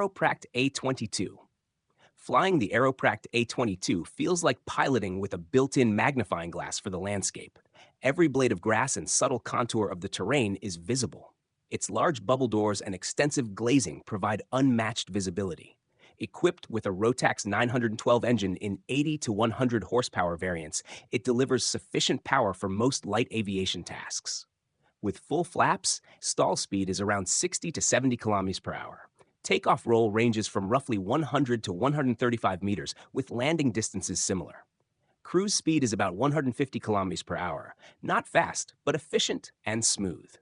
Aeropract A22. Flying the Aeropract A22 feels like piloting with a built-in magnifying glass for the landscape. Every blade of grass and subtle contour of the terrain is visible. Its large bubble doors and extensive glazing provide unmatched visibility. Equipped with a Rotax 912 engine in 80 to 100 horsepower variants, it delivers sufficient power for most light aviation tasks. With full flaps, stall speed is around 60 to 70 kilometers per hour. Takeoff roll ranges from roughly 100 to 135 meters, with landing distances similar. Cruise speed is about 150 kilometers per hour. Not fast, but efficient and smooth.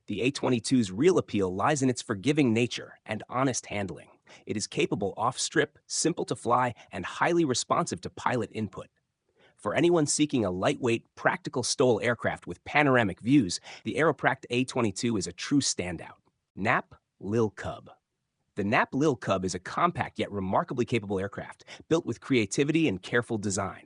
The A22's real appeal lies in its forgiving nature and honest handling. It is capable off-strip, simple to fly, and highly responsive to pilot input. For anyone seeking a lightweight, practical Stol aircraft with panoramic views, the Aeropract A22 is a true standout. Nap Lil Cub. The Nap Lil Cub is a compact yet remarkably capable aircraft, built with creativity and careful design.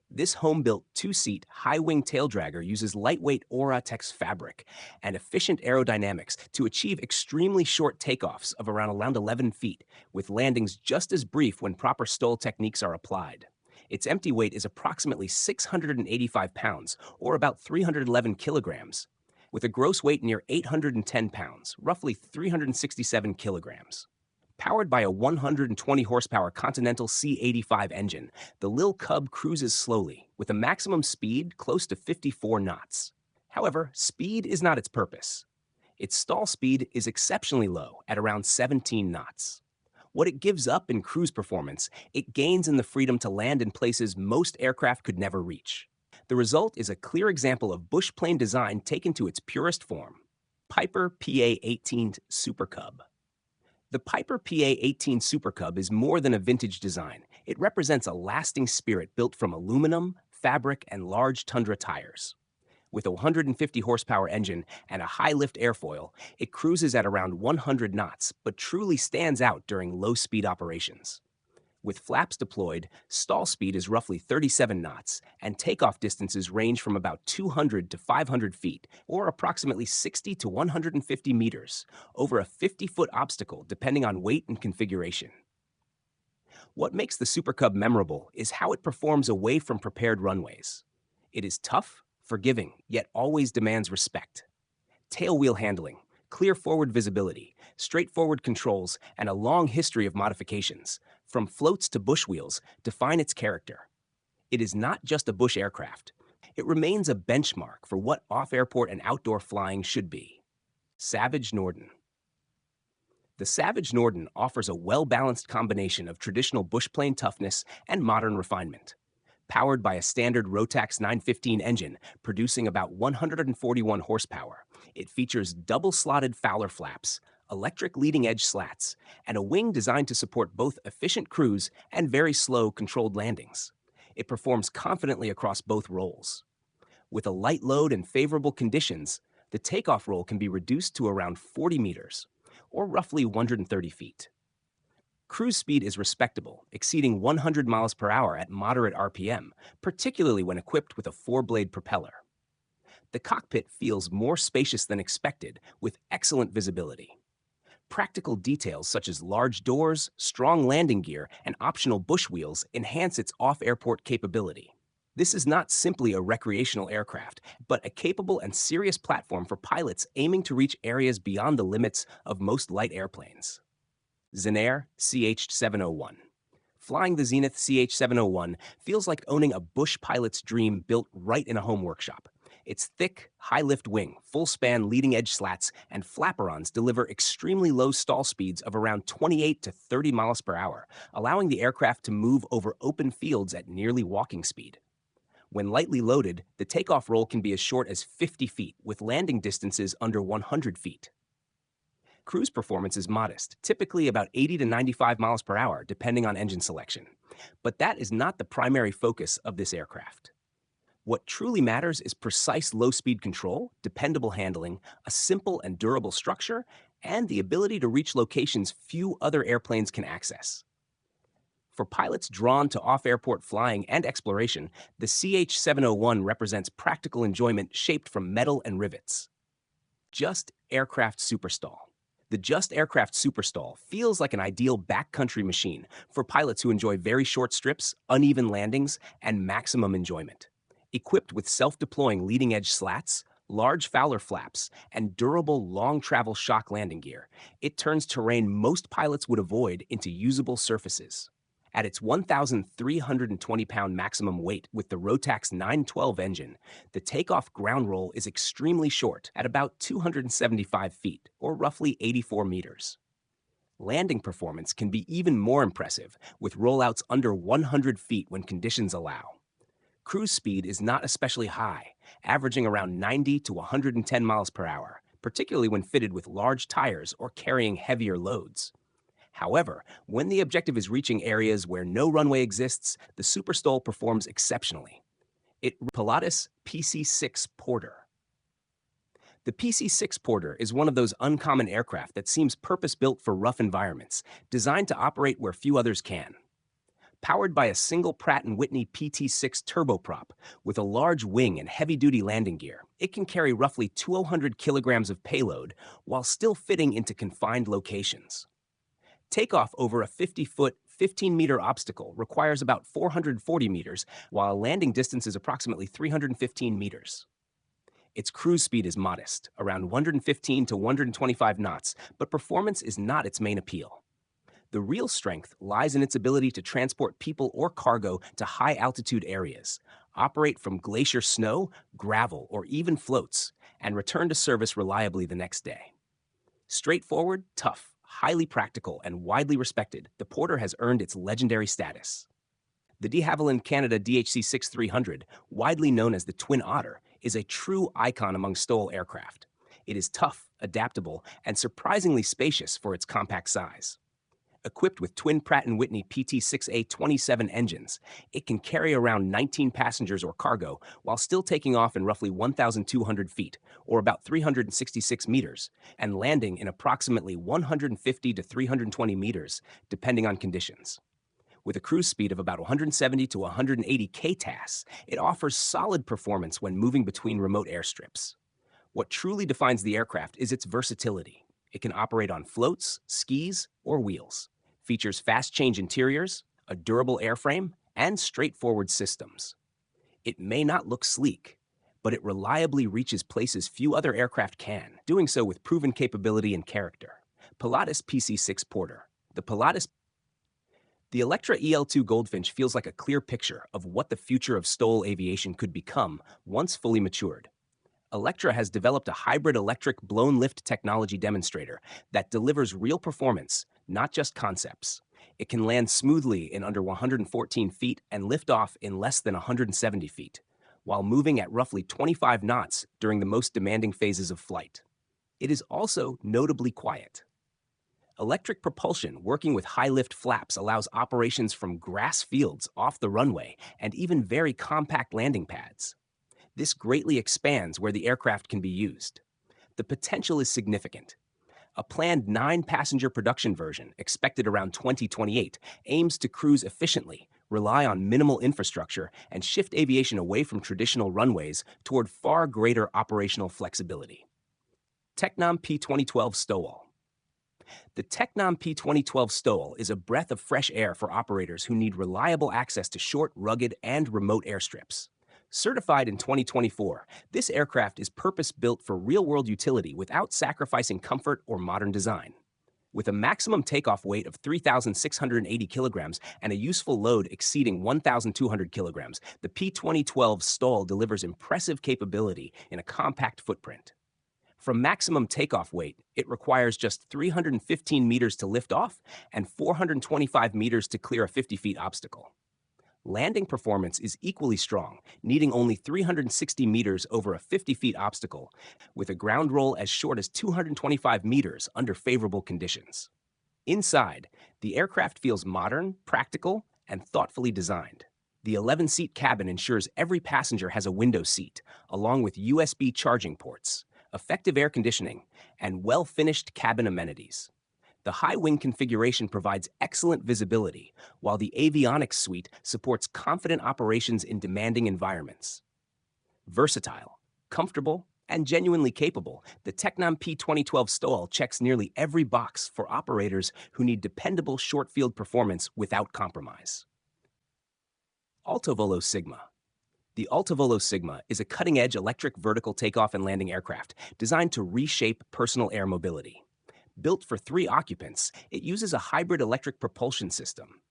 This home-built two-seat, high-wing taildragger uses lightweight Auratex fabric and efficient aerodynamics to achieve extremely short takeoffs of around 11 feet, with landings just as brief when proper Stol techniques are applied. Its empty weight is approximately 685 pounds, or about 311 kilograms, with a gross weight near 810 pounds, roughly 367 kilograms. Powered by a 120 horsepower Continental C85 engine, the Lil Cub cruises slowly, with a maximum speed close to 54 knots. However, speed is not its purpose. Its stall speed is exceptionally low at around 17 knots. What it gives up in cruise performance, it gains in the freedom to land in places most aircraft could never reach. The result is a clear example of bush plane design taken to its purest form. Piper PA-18 Super Cub. The Piper PA-18 Super Cub is more than a vintage design. It represents a lasting spirit built from aluminum, fabric, and large Tundra tires. With a 150 horsepower engine and a high-lift airfoil, it cruises at around 100 knots, but truly stands out during low-speed operations. With flaps deployed, stall speed is roughly 37 knots, and takeoff distances range from about 200 to 500 feet, or approximately 60 to 150 meters, over a 50-foot obstacle depending on weight and configuration. What makes the Super Cub memorable is how it performs away from prepared runways. It is tough, forgiving, yet always demands respect. Tailwheel handling, clear forward visibility, straightforward controls, and a long history of modifications, from floats to bush wheels, define its character. It is not just a bush aircraft. It remains a benchmark for what off-airport and outdoor flying should be. Savage Norden. The Savage Norden offers a well-balanced combination of traditional bushplane toughness and modern refinement. Powered by a standard Rotax 915 engine producing about 141 horsepower, it features double-slotted Fowler flaps, electric leading-edge slats, and a wing designed to support both efficient cruise and very slow, controlled landings. It performs confidently across both roles. With a light load and favorable conditions, the takeoff roll can be reduced to around 40 meters, or roughly 130 feet. Cruise speed is respectable, exceeding 100 miles per hour at moderate RPM, particularly when equipped with a 4-blade propeller. The cockpit feels more spacious than expected, with excellent visibility. Practical details such as large doors, strong landing gear, and optional bush wheels enhance its off-airport capability. This is not simply a recreational aircraft, but a capable and serious platform for pilots aiming to reach areas beyond the limits of most light airplanes. Zenair CH-701. Flying the Zenith CH-701 feels like owning a bush pilot's dream built right in a home workshop. Its thick, high-lift wing, full-span leading-edge slats, and flaperons deliver extremely low stall speeds of around 28 to 30 miles per hour, allowing the aircraft to move over open fields at nearly walking speed. When lightly loaded, the takeoff roll can be as short as 50 feet, with landing distances under 100 feet. Cruise performance is modest, typically about 80 to 95 miles per hour, depending on engine selection. But that is not the primary focus of this aircraft. What truly matters is precise low-speed control, dependable handling, a simple and durable structure, and the ability to reach locations few other airplanes can access. For pilots drawn to off-airport flying and exploration, the CH-701 represents practical enjoyment shaped from metal and rivets. Just aircraft superstall. The Just Aircraft Super Stol feels like an ideal backcountry machine for pilots who enjoy very short strips, uneven landings, and maximum enjoyment. Equipped with self-deploying leading-edge slats, large Fowler flaps, and durable long-travel shock landing gear, it turns terrain most pilots would avoid into usable surfaces. At its 1,320-pound maximum weight with the Rotax 912 engine, the takeoff ground roll is extremely short at about 275 feet, or roughly 84 meters. Landing performance can be even more impressive, with rollouts under 100 feet when conditions allow. Cruise speed is not especially high, averaging around 90 to 110 miles per hour, particularly when fitted with large tires or carrying heavier loads. However, when the objective is reaching areas where no runway exists, the Super Stol performs exceptionally. Pilatus PC-6 Porter. The PC-6 Porter is one of those uncommon aircraft that seems purpose-built for rough environments, designed to operate where few others can. Powered by a single Pratt & Whitney PT-6 turboprop with a large wing and heavy-duty landing gear, it can carry roughly 200 kilograms of payload while still fitting into confined locations. Takeoff over a 50-foot, 15-meter obstacle requires about 440 meters, while a landing distance is approximately 315 meters. Its cruise speed is modest, around 115 to 125 knots, but performance is not its main appeal. The real strength lies in its ability to transport people or cargo to high-altitude areas, operate from glacier snow, gravel, or even floats, and return to service reliably the next day. Straightforward, tough, highly practical, and widely respected, the Porter has earned its legendary status. The de Havilland Canada DHC-6300, widely known as the Twin Otter, is a true icon among Stol aircraft. It is tough, adaptable, and surprisingly spacious for its compact size. Equipped with twin Pratt & Whitney PT-6A-27 engines, it can carry around 19 passengers or cargo while still taking off in roughly 1,200 feet, or about 366 meters, and landing in approximately 150 to 320 meters, depending on conditions. With a cruise speed of about 170 to 180 ktas, it offers solid performance when moving between remote airstrips. What truly defines the aircraft is its versatility. It can operate on floats, skis, or wheels. Features fast-change interiors, a durable airframe, and straightforward systems. It may not look sleek, but it reliably reaches places few other aircraft can, doing so with proven capability and character. Pilatus PC-6 Porter. The Electra EL2 Goldfinch feels like a clear picture of what the future of Stol aviation could become once fully matured. Electra has developed a hybrid electric blown lift technology demonstrator that delivers real performance, not just concepts. It can land smoothly in under 114 feet and lift off in less than 170 feet, while moving at roughly 25 knots during the most demanding phases of flight. It is also notably quiet. Electric propulsion working with high-lift flaps allows operations from grass fields off the runway and even very compact landing pads. This greatly expands where the aircraft can be used. The potential is significant. A planned 9-passenger production version, expected around 2028, aims to cruise efficiently, rely on minimal infrastructure, and shift aviation away from traditional runways toward far greater operational flexibility. Tecnom P2012 Stol. The Tecnom P2012 Stol is a breath of fresh air for operators who need reliable access to short, rugged, and remote airstrips. Certified in 2024, this aircraft is purpose-built for real-world utility without sacrificing comfort or modern design. With a maximum takeoff weight of 3,680 kilograms and a useful load exceeding 1,200 kilograms, the P2012 Stol delivers impressive capability in a compact footprint. From maximum takeoff weight, it requires just 315 meters to lift off and 425 meters to clear a 50-feet obstacle. Landing performance is equally strong, needing only 360 meters over a 50-feet obstacle, with a ground roll as short as 225 meters under favorable conditions. Inside, the aircraft feels modern, practical, and thoughtfully designed. The 11-seat cabin ensures every passenger has a window seat, along with USB charging ports, effective air conditioning, and well-finished cabin amenities. The high-wing configuration provides excellent visibility, while the avionics suite supports confident operations in demanding environments. Versatile, comfortable, And genuinely capable, the Tecnam P2012 Stol checks nearly every box for operators who need dependable short-field performance without compromise. Altovolo Sigma. The Altovolo Sigma is a cutting-edge electric vertical takeoff and landing aircraft designed to reshape personal air mobility. Built for 3 occupants, it uses a hybrid electric propulsion system.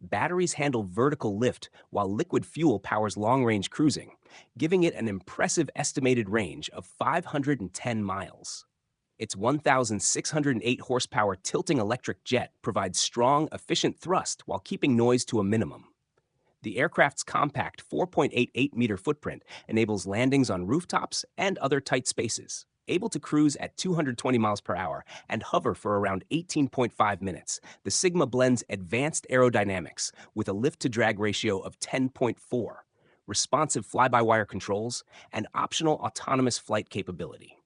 Batteries handle vertical lift while liquid fuel powers long-range cruising, giving it an impressive estimated range of 510 miles. Its 1,608 horsepower tilting electric jet provides strong, efficient thrust while keeping noise to a minimum. The aircraft's compact 4.88-meter footprint enables landings on rooftops and other tight spaces. Able to cruise at 220 miles per hour and hover for around 18.5 minutes, the Sigma blends advanced aerodynamics with a lift-to-drag ratio of 10.4, responsive fly-by-wire controls, and optional autonomous flight capability.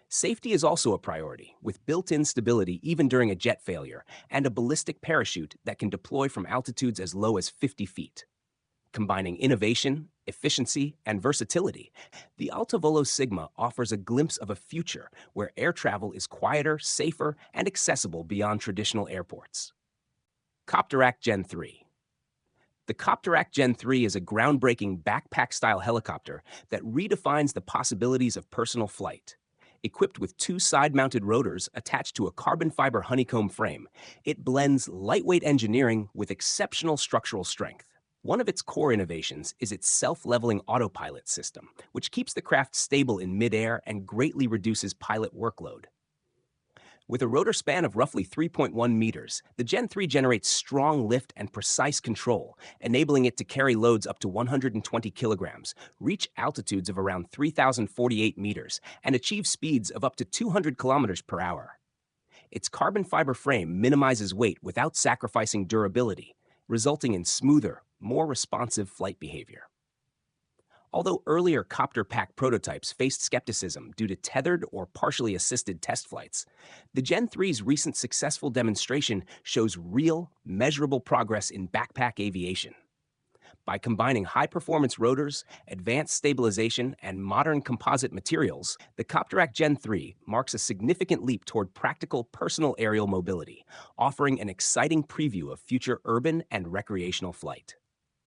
Safety is also a priority, with built-in stability even during a jet failure and a ballistic parachute that can deploy from altitudes as low as 50 feet. Combining innovation, efficiency, and versatility, the Altovolo Sigma offers a glimpse of a future where air travel is quieter, safer, and accessible beyond traditional airports. Copterac Gen 3. The Copterac Gen 3 is a groundbreaking backpack-style helicopter that redefines the possibilities of personal flight. Equipped with 2 side-mounted rotors attached to a carbon fiber honeycomb frame, it blends lightweight engineering with exceptional structural strength. One of its core innovations is its self-leveling autopilot system, which keeps the craft stable in midair and greatly reduces pilot workload. With a rotor span of roughly 3.1 meters, the Gen 3 generates strong lift and precise control, enabling it to carry loads up to 120 kilograms, reach altitudes of around 3,048 meters, and achieve speeds of up to 200 kilometers per hour. Its carbon fiber frame minimizes weight without sacrificing durability, resulting in smoother, more responsive flight behavior. Although earlier copter pack prototypes faced skepticism due to tethered or partially assisted test flights, the Gen 3's recent successful demonstration shows real, measurable progress in backpack aviation. By combining high-performance rotors, advanced stabilization, and modern composite materials, the Copterac Gen 3 marks a significant leap toward practical personal aerial mobility, offering an exciting preview of future urban and recreational flight.